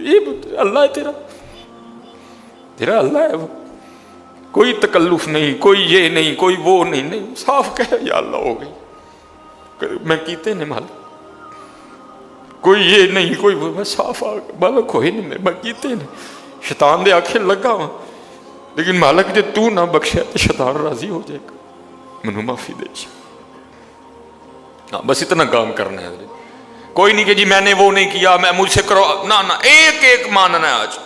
یہ اللہ ہے تیرا اللہ ہے وہ، کوئی تکلف نہیں، کوئی یہ نہیں، کوئی وہ نہیں، صاف کہے یا اللہ ہو گئی، میں کیتے نے مال کوئی یہ نہیں، کوئی وہ، میں صاف مالک ہوئے نہیں، میں کیتے نے شیطان دے آنکھیں لگا ہوا، لیکن مالک جے تو نہ بخشے تو شیطان راضی ہو جائے گا، منو معافی دے بس اتنا کام کرنا ہے۔ کوئی نہیں کہ جی میں نے وہ نہیں کیا، میں مجھ سے کرو، نہ ایک ایک ماننا ہے۔ آج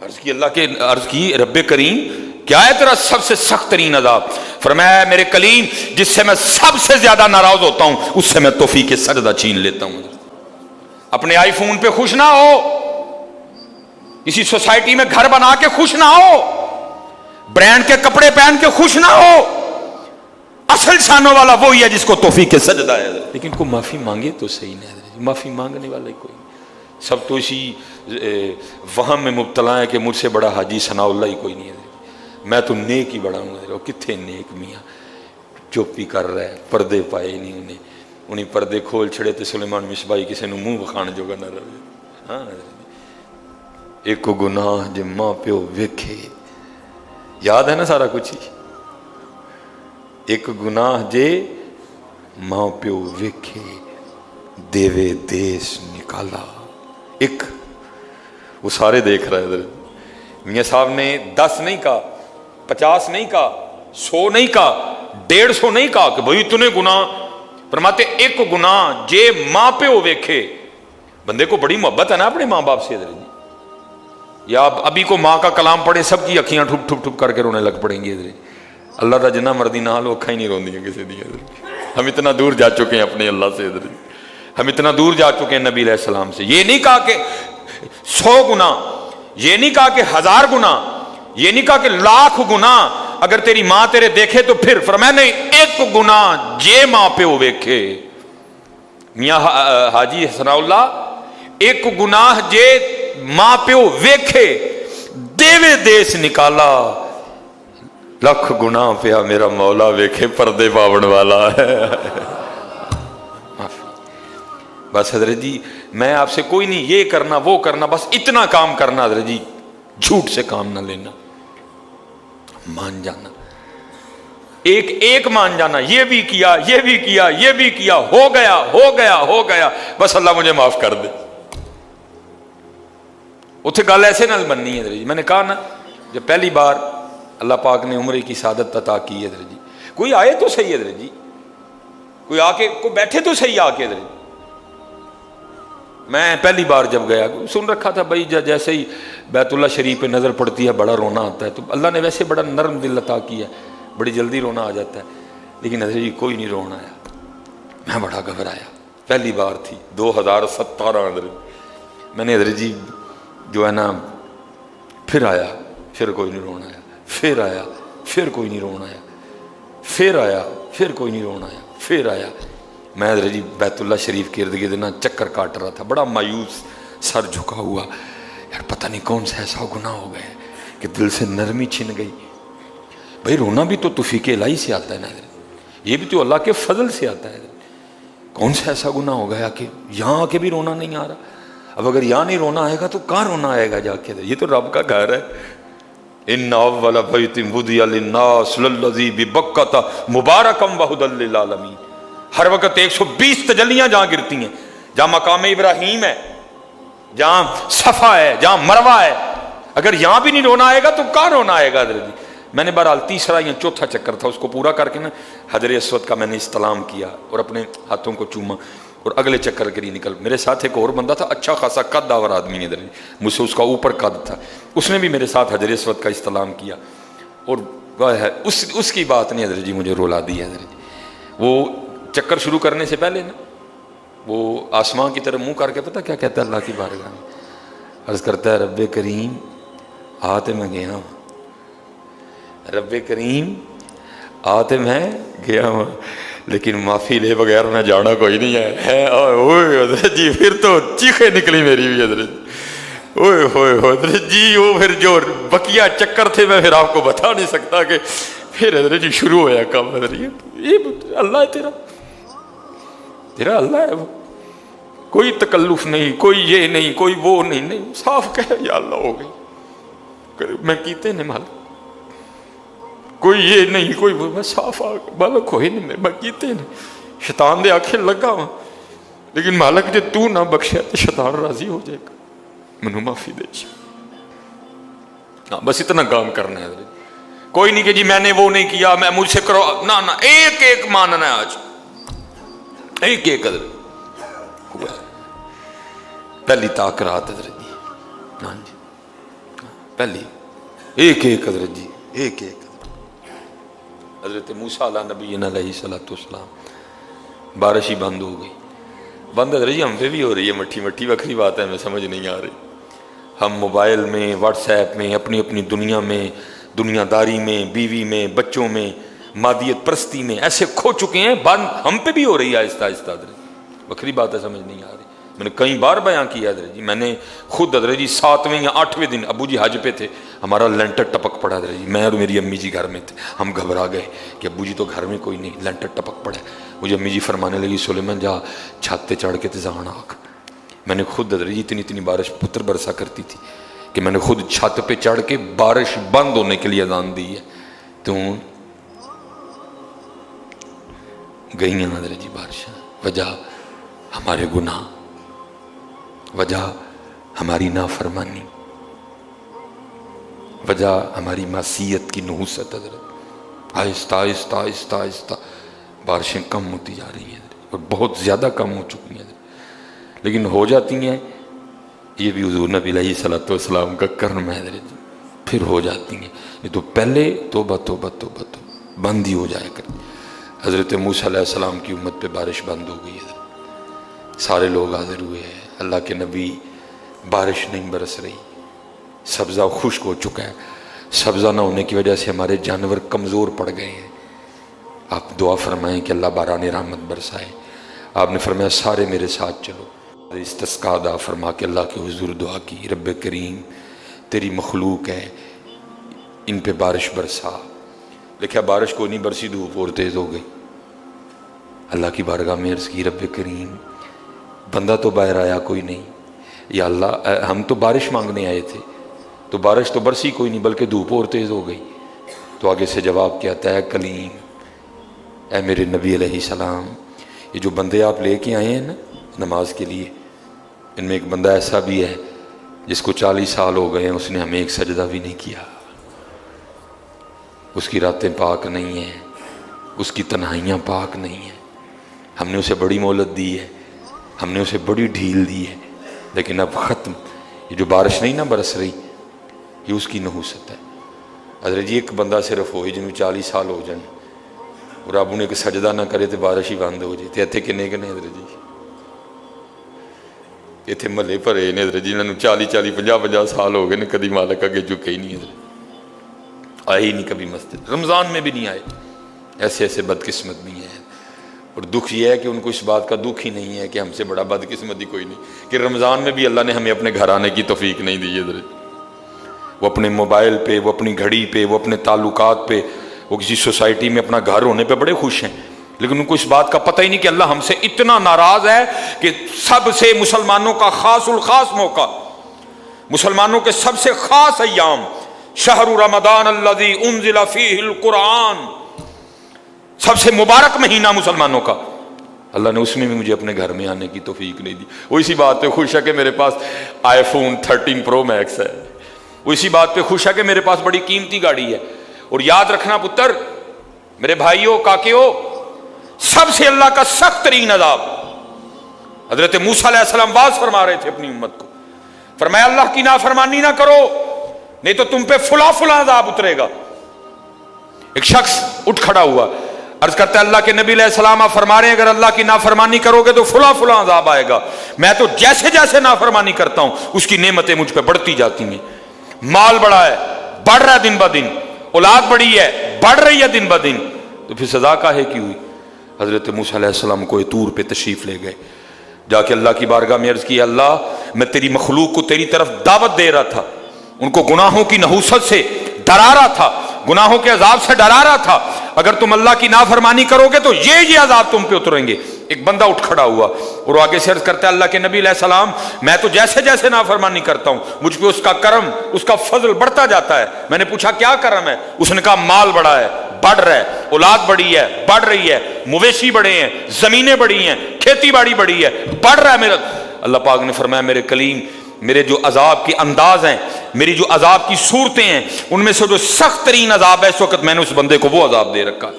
عرض کی اللہ کے عرض کی رب کریم کیا ہے تیرا سب سے سخت ترین عذاب؟ فرمایا میرے کلیم جس سے میں سب سے زیادہ ناراض ہوتا ہوں اس سے میں توفیق سجدہ چھین لیتا ہوں۔ اپنے آئی فون پہ خوش نہ ہو، کسی سوسائٹی میں گھر بنا کے خوش نہ ہو، برانڈ کے کپڑے پہن کے خوش نہ ہو، اصل شانوں والا وہی ہے جس کو توفیق سجدہ ہے۔ لیکن کوئی معافی مانگے تو صحیح نہیں، معافی مانگنے والا کوئی نہیں، سب تو اسی وہم میں مبتلا ہے کہ مجھ سے بڑا حاجی ثناء اللہ ہی کوئی نہیں ہے، میں تو نیک ہی بڑا ہوں۔ کتنے نیک میاں چوپی کر رہا ہے، پردے پائے نہیں انہیں پردے کھول چھڑے تے سلیمان مصباحی کسی نے منہ بخان جوگا نہ رہے۔ ہاں ایک گناہ جے ماں پیو ویکھے، یاد ہے نا سارا کچھ ہی، ایک گناہ جے ماں پیو ویکھے دیوے دیس نکالا۔ ایک وہ سارے دیکھ رہے ادھر، میاں صاحب نے 10 نہیں کہا، 50 نہیں کہا، 100 نہیں کہا، 150 نہیں کہا کہ بھئی اتنے گناہ، فرماتے ایک گناہ جے ماں پیو ویکھے۔ بندے کو بڑی محبت ہے نا اپنے ماں باپ سے ادھر جی، یا ابھی کو ماں کا کلام پڑھے سب کی اکھیاں ٹھپ ٹھپ ٹھپ کر کے رونے لگ پڑیں گی ادھر۔ اللہ دا جنہ مردی نہ لو اکھاں ہی نہیں روندیاں کسی دی ادھر۔ ہم اتنا دور جا چکے ہیں اپنے اللہ سے ادھر، ہم اتنا دور جا چکے ہیں نبی علیہ السلام سے۔ یہ نہیں کہا کہ 100 گناہ، یہ نہیں کہا کہ 1000 گناہ، یہ نہیں کہا کہ 1,00,000 گناہ اگر تیری ماں تیرے دیکھے تو پھر، فرمایا نہیں ایک گناہ جے ماں پیو ویکھے۔ میاں حاجی ثناء اللہ ایک گناہ جے ماں پیو ویکھے دیوے دیس نکالا، لکھ گناہ پیا میرا مولا ویکھے پردے پاون والا ہے۔ بس حضرت جی میں آپ سے کوئی نہیں یہ کرنا وہ کرنا، بس اتنا کام کرنا حضرت جی، جھوٹ سے کام نہ لینا، مان جانا، ایک مان جانا، یہ بھی کیا یہ بھی کیا یہ بھی کیا، ہو گیا ہو گیا ہو گیا، بس اللہ مجھے معاف کر دے۔ اتنے گل ایسے نہ بننی ہے حضرت جی، میں نے کہا نا جب پہلی بار اللہ پاک نے عمرے کی سعادت عطا کی ہے حضرت جی، کوئی آئے تو صحیح حضرت جی، کوئی آ کے کوئی بیٹھے تو صحیح آ کے حضرت جی۔ میں پہلی بار جب گیا سن رکھا تھا بھائی جیسے ہی بیت اللہ شریف پہ نظر پڑتی ہے بڑا رونا آتا ہے، تو اللہ نے ویسے بڑا نرم دل عطا کیا ہے، بڑی جلدی رونا آ جاتا ہے، لیکن حضرت جی کوئی نہیں رونا آیا، میں بڑا گھبرایا، پہلی بار تھی 2017 حضرت، میں نے حضرت جی جو ہے نا پھر آیا، پھر کوئی نہیں رونا آیا، پھر آیا پھر کوئی نہیں رونا آیا، پھر آیا پھر کوئی نہیں رونا آیا، پھر آیا۔ میں حضرت جی بیت اللہ شریف کے ارد گرد نا چکر کاٹ رہا تھا، بڑا مایوس، سر جھکا ہوا، یار پتہ نہیں کون سا ایسا گناہ ہو گیا کہ دل سے نرمی چھن گئی۔ بھائی رونا بھی تو توفیق الہی سے آتا ہے نا حضرت، یہ بھی تو اللہ کے فضل سے آتا ہے۔ کون سا ایسا گناہ ہو گیا کہ یہاں آ کے بھی رونا نہیں آ رہا؟ اب اگر یہاں نہیں رونا آئے گا تو کہاں رونا آئے گا جا کے؟ یہ تو رب کا گھر ہے۔ ان اول بیت وضع للناس للذی ببکۃ مبارکا وہدی للعالمین۔ ہر وقت 120 تجلیاں جہاں گرتی ہیں، جہاں مقام ابراہیم ہے، جہاں صفا ہے، جہاں مروہ ہے، اگر یہاں بھی نہیں رونا آئے گا تو کہاں رونا آئے گا حضرت جی؟ میں نے بہرحال تیسرا یا چوتھا چکر تھا، اس کو پورا کر کے نا حجر اسود کا میں نے استلام کیا اور اپنے ہاتھوں کو چوما، اور اگلے چکر کے لیے نکل۔ میرے ساتھ ایک اور بندہ تھا، اچھا خاصا قد داور آدمی نے، مجھ سے اس کا اوپر قد تھا، اس نے بھی میرے ساتھ حجر اسود کا استلام کیا، اور اس کی بات نہیں حضرت جی مجھے رولا دی ہے حضرت جی۔ وہ چکر شروع کرنے سے پہلے نا وہ آسمان کی طرف منہ کر کے پتہ کیا کہتا ہے اللہ کی بارگاہ میں؟ عرض کرتا ہے رب کریم آتے میں گیا ہوں، رب کریم آتے میں گیا ہوں، لیکن معافی لے بغیر میں جانا کوئی نہیں ہے۔ اوئے حضرت جی پھر تو چیخیں نکلی میری بھی حضرت، اوئے ہوئے حضرت جی وہ پھر جو بقیہ چکر تھے میں پھر آپ کو بتا نہیں سکتا کہ پھر حضرت جی شروع ہوا کام۔ حضرت یہ اللہ ہے تیرا اللہ ہے وہ، کوئی تکلف نہیں، کوئی یہ نہیں، کوئی وہ نہیں، صاف کہے یا اللہ ہو گئی، میں کیتے نے مالک، کوئی یہ نہیں کوئی وہ، میں صاف آ مالک ہوئے نہیں، میں کیتے نے شیطان دے آنکھیں لگا ہوا، لیکن مالک جے تو نہ بخشے تو شیطان راضی ہو جائے گا، منو معافی دے ہاں بس اتنا کام کرنا ہے، کوئی نہیں کہ جی میں نے وہ نہیں کیا، میں مجھ سے کرو، نہ ایک ایک ماننا ہے، آج ایک ایک حضرت ہوا پہلی تاکرات حضرت جی، ہاں جی پہلی ایک ایک حضرت جی، ایک ایک حضرت موسیٰ علیہ نبی علیہ السلام، بارش ہی بند ہو گئی، بند حضرت جی ہم پہ بھی ہو رہی ہے، مٹھی مٹھی وکری بات ہے، ہمیں سمجھ نہیں آ رہی، ہم موبائل میں، واٹس ایپ میں، اپنی اپنی دنیا میں، دنیا داری میں، بیوی میں، بچوں میں، مادیت پرستی میں ایسے کھو چکے ہیں، بند ہم پہ بھی ہو رہی ہے آہستہ آہستہ حضرت، وکری بات ہے، سمجھ نہیں آ رہی، میں نے کئی بار بیان کیا حضرت جی، میں نے خود حضرت جی 7ویں یا 8ویں دن ابو جی حج پہ تھے، ہمارا لینٹر ٹپک پڑا حضرت جی، میں اور میری امی جی گھر میں تھے، ہم گھبرا گئے کہ ابو جی تو گھر میں کوئی نہیں، لینٹر ٹپک پڑا، مجھے امی جی فرمانے لگی سلیمان جا چھت پہ چڑھ کے تزان آکھ، میں نے خود حضرت جی اتنی بارش پتر برسا کرتی تھی کہ میں نے خود چھت پہ چڑھ کے بارش بند ہونے کے لیے اذان دی ہے، تو گئی ہیں حضرت جی بارشیں، وجہ ہمارے گناہ، وجہ ہماری نافرمانی، وجہ ہماری معصیت کی نحوست حضرت، آہستہ آہستہ آہستہ آہستہ بارشیں کم ہوتی جا رہی ہیں اور بہت زیادہ کم ہو چکی ہیں، لیکن ہو جاتی ہیں، یہ بھی حضور نبی علیہ السلام کا کرم ہے حضرت، پھر ہو جاتی ہیں، یہ تو پہلے توبہ توبہ توبہ توبہ بند ہی ہو جایا کرتی۔ حضرت موسیٰ علیہ السلام کی امت پہ بارش بند ہو گئی ہے، سارے لوگ حاضر ہوئے ہیں، اللہ کے نبی، بارش نہیں برس رہی، سبزہ خشک ہو چکا ہے، سبزہ نہ ہونے کی وجہ سے ہمارے جانور کمزور پڑ گئے ہیں، آپ دعا فرمائیں کہ اللہ باران رحمت برسائے، آپ نے فرمایا سارے میرے ساتھ چلو، استسقاء ادا فرما کے اللہ کے حضور دعا کی، رب کریم تیری مخلوق ہے، ان پہ بارش برسا، لکھا بارش کو نہیں برسی، دھوپ اور تیز ہو گئی، اللہ کی بارگاہ میں عرض کی رب کریم بندہ تو باہر آیا کوئی نہیں، یا اللہ ہم تو بارش مانگنے آئے تھے، تو بارش تو برسی کوئی نہیں بلکہ دھوپ اور تیز ہو گئی، تو آگے سے جواب کیا اے کلیم، اے میرے نبی علیہ السلام، یہ جو بندے آپ لے کے آئے ہیں نا نماز کے لیے، ان میں ایک بندہ ایسا بھی ہے جس کو 40 سال ہو گئے ہیں، اس نے ہمیں ایک سجدہ بھی نہیں کیا، اس کی راتیں پاک نہیں ہیں، اس کی تنہائیاں پاک نہیں ہیں، ہم نے اسے بڑی مہلت دی ہے، ہم نے اسے بڑی ڈھیل دی ہے، لیکن اب ختم، یہ جو بارش نہیں نہ برس رہی یہ اس کی نحوست ہے۔ حضرت جی ایک بندہ صرف ہوئی جنہوں 40 سال ہو جائیں اور اب انہیں ایک سجدہ نہ کرے تو بارش ہی بند ہو جائے، اتنے کنے کنے حضرت جی اتنے محلے بھرے نے حضرت جی، انہوں 40 50 سال ہو گئے نے، کدی مالک اگے جھکے ہی نہیں حضرت، آئے ہی نہیں کبھی مسجد، رمضان میں بھی نہیں آئے، ایسے ایسے بدقسمت بھی ہیں، اور دکھ یہ ہے کہ ان کو اس بات کا دکھ ہی نہیں ہے کہ ہم سے بڑا بدقسمت ہی کوئی نہیں کہ رمضان میں بھی اللہ نے ہمیں اپنے گھر آنے کی توفیق نہیں دی حضرت، وہ اپنے موبائل پہ، وہ اپنی گھڑی پہ، وہ اپنے تعلقات پہ، وہ کسی سوسائٹی میں اپنا گھر ہونے پہ بڑے خوش ہیں، لیکن ان کو اس بات کا پتہ ہی نہیں کہ اللہ ہم سے اتنا ناراض ہے کہ سب سے مسلمانوں کا خاص الخاص موقع، مسلمانوں کے سب سے خاص ایام، شہر رمضان الذی انزل فیہ القرآن، سب سے مبارک مہینہ مسلمانوں کا، اللہ نے اس میں بھی مجھے اپنے گھر میں آنے کی توفیق نہیں دی، وہ اسی بات پہ خوش ہے کہ میرے پاس آئی فون 13 پرو میکس ہے، وہ اسی بات پہ خوش ہے کہ میرے پاس بڑی قیمتی گاڑی ہے، اور یاد رکھنا پتر، میرے بھائیوں کاکیوں، سب سے اللہ کا سخت ترین عذاب، حضرت موسیٰ علیہ السلام واز فرما رہے تھے اپنی امت کو، فرمایا اللہ کی نافرمانی نہ کرو نہیں تو تم پہ فلاں فلاں عذاب اترے گا۔ ایک شخص اٹھ کھڑا ہوا، عرض کرتا ہے اللہ کے نبی علیہ السلام آپ فرما رہے ہیں اگر اللہ کی نافرمانی کرو گے تو فلاں فلاں عذاب آئے گا، میں تو جیسے جیسے نافرمانی کرتا ہوں اس کی نعمتیں مجھ پہ بڑھتی جاتی ہیں، مال بڑا ہے، بڑھ رہا ہے دن بہ دن، اولاد بڑی ہے، بڑھ رہی ہے دن بہ دن، تو پھر سزا کاہے کی ہوئی؟ حضرت موسیٰ علیہ السلام کو طور پہ تشریف لے گئے، جا کے اللہ کی بارگاہ میں عرض کی اللہ میں تیری مخلوق کو تیری طرف دعوت دے رہا تھا، ان کو گناہوں کی نحوست سے ڈرا رہا تھا، گناہوں کے عذاب سے ڈرا رہا تھا، اگر تم اللہ کی نافرمانی کرو گے تو یہ عذاب تم پہ اتریں گے، ایک بندہ اٹھ کھڑا ہوا اور آگے سے عرض کرتا ہے اللہ کے نبی علیہ السلام میں تو جیسے جیسے نافرمانی کرتا ہوں مجھ پہ اس کا کرم اس کا فضل بڑھتا جاتا ہے. میں نے پوچھا کیا کرم ہے؟ اس نے کہا مال بڑا ہے, بڑھ رہا ہے, اولاد بڑی ہے, بڑھ رہی ہے, مویشی بڑے ہیں, زمینیں بڑی ہیں, کھیتی باڑی بڑی ہے, بڑھ رہا ہے میرا. اللہ پاک نے فرمایا میرے کلیم میرے جو عذاب کے انداز ہیں, میری جو عذاب کی صورتیں ہیں, ان میں سے جو سخت ترین عذاب ہے اس وقت میں نے اس بندے کو وہ عذاب دے رکھا.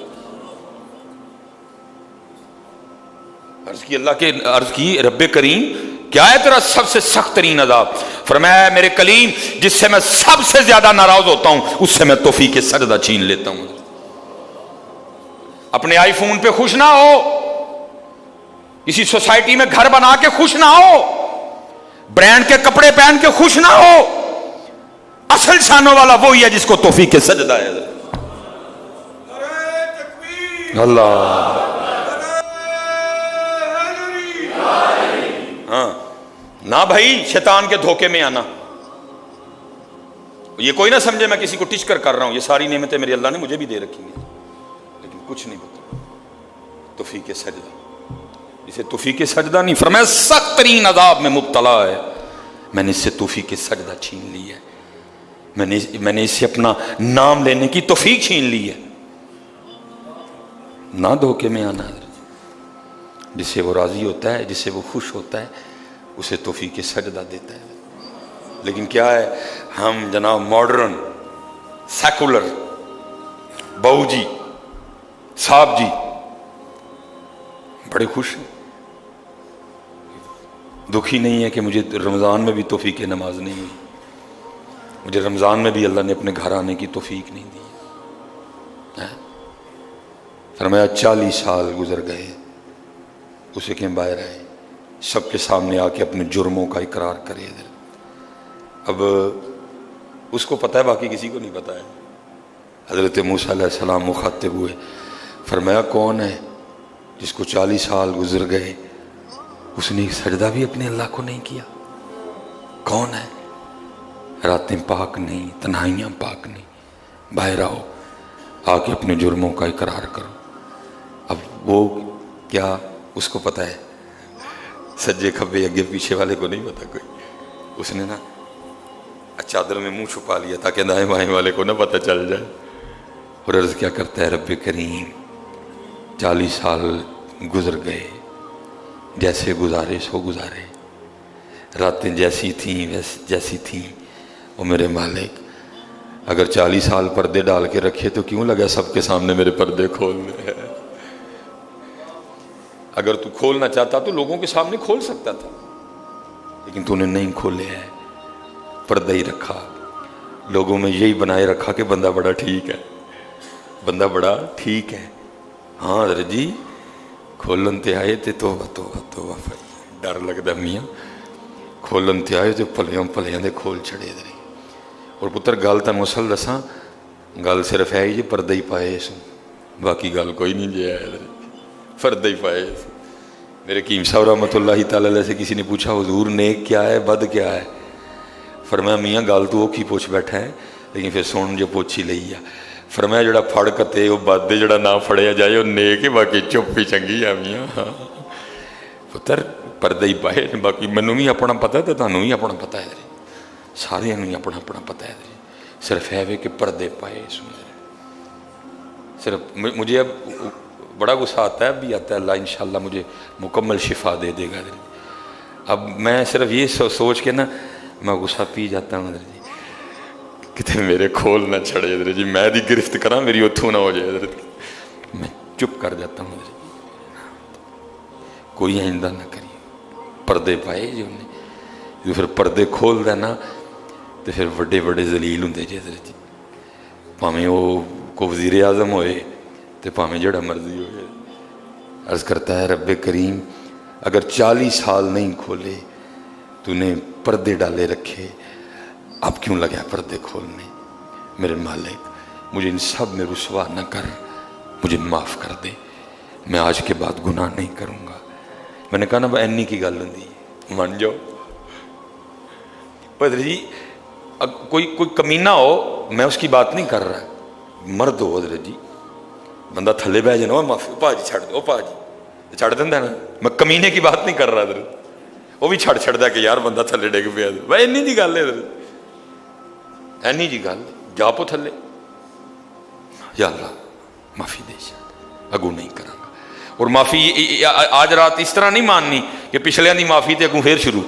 عرض کی رب کریم کیا ہے تیرا سب سے سخت ترین عذاب؟ فرمایا میرے کلیم جس سے میں سب سے زیادہ ناراض ہوتا ہوں اس سے میں توفیق سجدہ چھین لیتا ہوں. اپنے آئی فون پہ خوش نہ ہو, کسی سوسائٹی میں گھر بنا کے خوش نہ ہو, برانڈ کے کپڑے پہن کے خوش نہ ہو. اصل شانوں والا وہی ہے جس کو توفیق سجدہ ہے. اللہ ہاں نہ بھائی شیطان کے دھوکے میں آنا. یہ کوئی نہ سمجھے میں کسی کو ٹچ کر رہا ہوں, یہ ساری نعمتیں میرے اللہ نے مجھے بھی دے رکھی ہیں لیکن کچھ نہیں پتا. توفیق سجدہ, اسے توفیق سجدہ نہیں فرمایا سخت ترین عذاب میں مبتلا ہے, میں نے اس سے توفیق سجدہ چھین لی ہے, میں نے اس سے اپنا نام لینے کی توفیق چھین لی ہے. نہ دھوکے میں آنا. جس سے وہ راضی ہوتا ہے, جس سے وہ خوش ہوتا ہے, اسے توفیق سجدہ دیتا ہے. لیکن کیا ہے, ہم جناب ماڈرن سیکولر بہو جی صاحب جی بڑے خوش ہیں. دکھی نہیں ہے کہ مجھے رمضان میں بھی توفیق نماز نہیں ہوئی, مجھے رمضان میں بھی اللہ نے اپنے گھر آنے کی توفیق نہیں دی. فرمایا 40 سال گزر گئے, اسے کہ باہر آئے, سب کے سامنے آ کے اپنے جرموں کا اقرار کرے. اب اس کو پتہ ہے, باقی کسی کو نہیں پتہ ہے. حضرت موسیٰ علیہ السلام مخاطب ہوئے, فرمایا کون ہے جس کو 40 سال گزر گئے اس نے سجدہ بھی اپنے اللہ کو نہیں کیا؟ کون ہے؟ راتیں پاک نہیں, تنہائیاں پاک نہیں, باہر آؤ, آ کے اپنے جرموں کا اقرار کرو. اب وہ کیا اس کو پتہ ہے, سجے کھبے اگے پیچھے والے کو نہیں پتا کوئی. اس نے نا چادر میں منہ چھپا لیا تاکہ دائیں بائیں والے کو نہ پتہ چل جائے. اور عرض کیا کرتا ہے, رب کریم 40 سال گزر گئے, جیسے گزارے سو گزارے, راتیں جیسی تھیں جیسی تھیں. وہ میرے مالک اگر 40 سال پردے ڈال کے رکھے تو کیوں لگا سب کے سامنے میرے پردے کھولنے ہیں؟ اگر تو کھولنا چاہتا تو لوگوں کے سامنے کھول سکتا تھا, لیکن تو نے نہیں کھولے ہیں, پردہ ہی رکھا. لوگوں میں یہی بنائے رکھا کہ بندہ بڑا ٹھیک ہے, بندہ بڑا ٹھیک ہے. ہاں حضرت جی کھولن تے آئے تے توبہ ڈر لگتا میاں, کھولن تے آئے تے پلیاں دے کھول چھڑے دے. اور پتر گل تنوں اصل دساں, گل صرف ہے جی پردہ ہی پائے سو, باقی گل کوئی نہیں جی ہے, پردہ ہی پائے. میرے کیم صاحب رحمۃ اللہ تعالی علیہ سے کسی نے پوچھا حضور نیک کیا ہے بد کیا ہے؟ فرمایا میاں گل تو اوکھی پوچھ بیٹھا ہے لیکن پھر سن جو پوچھی لئی ہے. فرمایا جڑا پھڑ کتے وہ بد, جڑا نہ پھڑیا جائے وہ نیک ہے, باقی چپ ہی چنگی ہے میاں. پتر پردہ ہی پائے, باقی مینوں بھی اپنا پتہ ہے تو تانوں بھی اپنا پتہ ہے, سارے ہی اپنا اپنا پتہ ہے. صرف ہے کہ پردے پائے. صرف مجھے اب بڑا غصہ آتا ہے, اب بھی آتا ہے, اللہ انشاءاللہ مجھے مکمل شفا دے دے گا. اب میں صرف یہ سوچ کے نا میں غصہ پی جاتا ہوں حضرت جی, کتے میرے کھول نہ چھڑے حضرت جی, میں دی گرفت کرا میری اتھوں نہ ہو جائے حضرت, میں چپ کر جاتا ہوں حضرت جی. کوئی آئندہ نہ کری, پردے پائے جی انہیں, جو پھر پردے کھول دینا تو پھر بڑے بڑے ذلیل ہوں جی حضرت جی. پاویں وہ کو وزیر اعظم ہوئے تو پاویں جڑا مرضی ہوئے. عرض کرتا ہے رب کریم اگر 40 سال نہیں کھولے تو نے پردے ڈالے رکھے, اب کیوں لگا پردے کھولنے؟ میرے مالک مجھے ان سب میں رسوا نہ کر, مجھے معاف کر دے, میں آج کے بعد گناہ نہیں کروں گا. میں نے کہا نا اینی کی گل ہوں من جاؤ. حضرت جی کوئی کمینہ ہو, میں اس کی بات نہیں کر رہا, مرد ہو حضرت جی, بندہ تھلے بہ جانا, معافی پا جی چھڑ دو, پا جی چھڑ دینا نا. میں کمینے کی بات نہیں کر رہا حضرت, وہ بھی چھڑ چھڑتا کہ یار بندہ تھلے ڈگ پیا. بھائی اینی جی گل ہے حضرت, اینی جی گل, جا پو تھلے. یا اللہ معافی دے, اگوں نہیں کراں گا. اور معافی آج رات اس طرح نہیں ماننی کہ پچھلے دی معافی تے اگوں پھر شروع,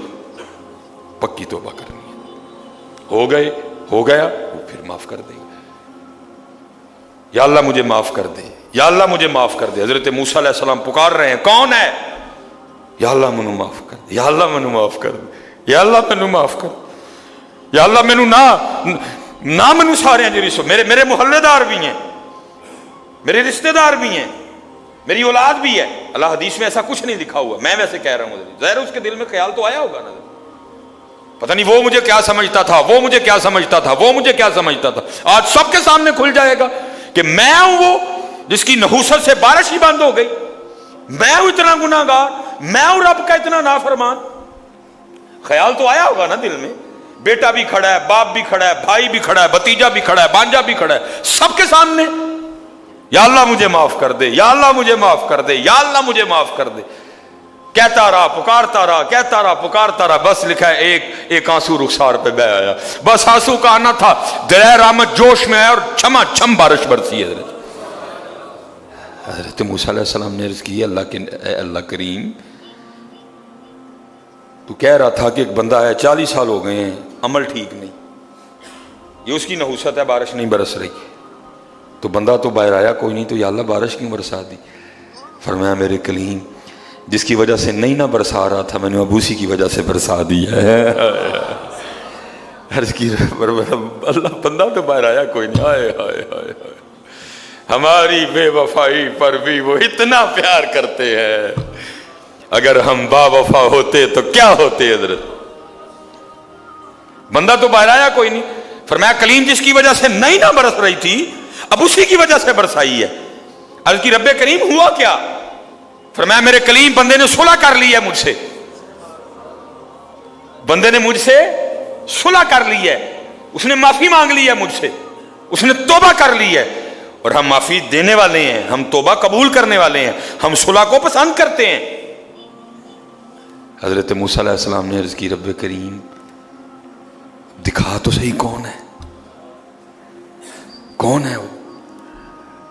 پکی توبہ کرنی ہے. ہو گیا وہ پھر معاف کر دے گا. یا اللہ مجھے معاف کر دے, یا اللہ مجھے معاف کر دے. حضرت موسیٰ علیہ السلام پکار رہے ہیں, کون ہے؟ یا اللہ مینوں معاف کر دے, یا اللہ مینوں معاف کر دے, یا اللہ مینوں معاف کر دے, یا اللہ مینوں نہ مینوں سارے جی رسو, میرے محلے دار بھی ہیں, میرے رشتہ دار بھی ہیں, میری اولاد بھی ہے. اللہ حدیث میں ایسا کچھ نہیں لکھا ہوا, میں ویسے کہہ رہا ہوں. ظاہر اس کے دل میں خیال تو آیا ہوگا نا, پتہ نہیں وہ مجھے کیا سمجھتا تھا, وہ مجھے کیا سمجھتا تھا, وہ مجھے کیا سمجھتا تھا. آج سب کے سامنے کھل جائے گا کہ میں ہوں وہ جس کی نحوست سے بارش ہی بند ہو گئی, میں ہوں اتنا گناہ گار, میں ہوں رب کا اتنا نافرمان. خیال تو آیا ہوگا نا دل میں. بیٹا بھی کھڑا ہے, باپ بھی کھڑا ہے, بھائی بھی کھڑا ہے, بھتیجا بھی کھڑا ہے, بانجا بھی کھڑا ہے, سب کے سامنے یا اللہ مجھے معاف کر دے, یا اللہ مجھے معاف کر دے, یا اللہ مجھے معاف کر دے. کہتا رہا, پکارتا رہا, کہتا رہا, پکارتا رہا. بس لکھا ہے ایک آنسو رخسار پہ بہ آیا. بس آنسو کا آنا تھا, دلیر رحمت جوش میں آیا اور چھما چھم بارش برسی ہے. حضرت موسیٰ علیہ السلام نے عرض کی, اے اللہ کریم, تو کہہ رہا تھا کہ ایک بندہ ہے 40 سال ہو گئے ہیں, عمل ٹھیک نہیں, یہ اس کی نحوست ہے, بارش نہیں برس رہی. تو بندہ تو باہر آیا کوئی نہیں, تو یا اللہ بارش کیوں برسا دی؟ فرمایا میرے کلیم, جس کی وجہ سے نہیں نہ برسا رہا تھا میں نے اب اسی کی وجہ سے برسا دی ہے. عرض کی اللہ, بندہ تو باہر آیا کوئی نہیں. ہائے ہائے ہائے ہائے, ہماری بے وفائی پر بھی وہ اتنا پیار کرتے ہیں. اگر ہم با وفا ہوتے تو کیا ہوتے حضرت. بندہ تو باہر آیا کوئی نہیں. فرمایا کلیم, جس کی وجہ سے نہیں نہ برس رہی تھی اب اسی کی وجہ سے برسائی ہے. عرض کی رب کریم ہوا کیا؟ فرمایا میرے کلیم, بندے نے صلح کر لی ہے مجھ سے, بندے نے مجھ سے صلح کر لی ہے, اس نے معافی مانگ لی ہے مجھ سے, اس نے توبہ کر لی ہے. اور ہم معافی دینے والے ہیں, ہم توبہ قبول کرنے والے ہیں, ہم صلح کو پسند کرتے ہیں. حضرت موسیٰ علیہ السلام نے عرض کی رب کریم دکھا تو صحیح کون ہے, کون ہے وہ؟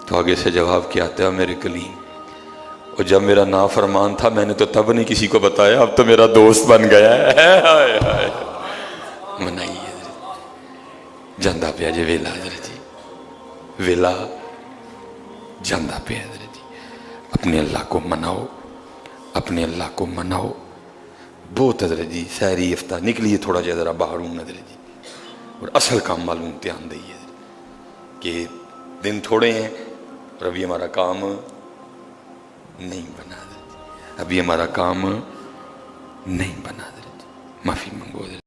تو آگے سے جواب کیا آتا ہے, میرے کلیم, اور جب میرا نافرمان تھا میں نے تو تب نہیں کسی کو بتایا, اب تو میرا دوست بن گیا ہے. منائیے جاندہ پہ جی ویلا حضرت جی, ویلا جاندہ پہ حضرت جی. اپنے اللہ کو مناؤ, اپنے اللہ کو مناؤ. بہت حضرت جی سحری افطار نکلیے تھوڑا جا ذرا باہر ہوں حضرت جی, اور اصل کام معلوم دھیان دئیے کہ دن تھوڑے ہیں اور ابھی ہمارا کام نہیں بنا, ابھی ہمارا کام نہیں بنا. معافی منگو.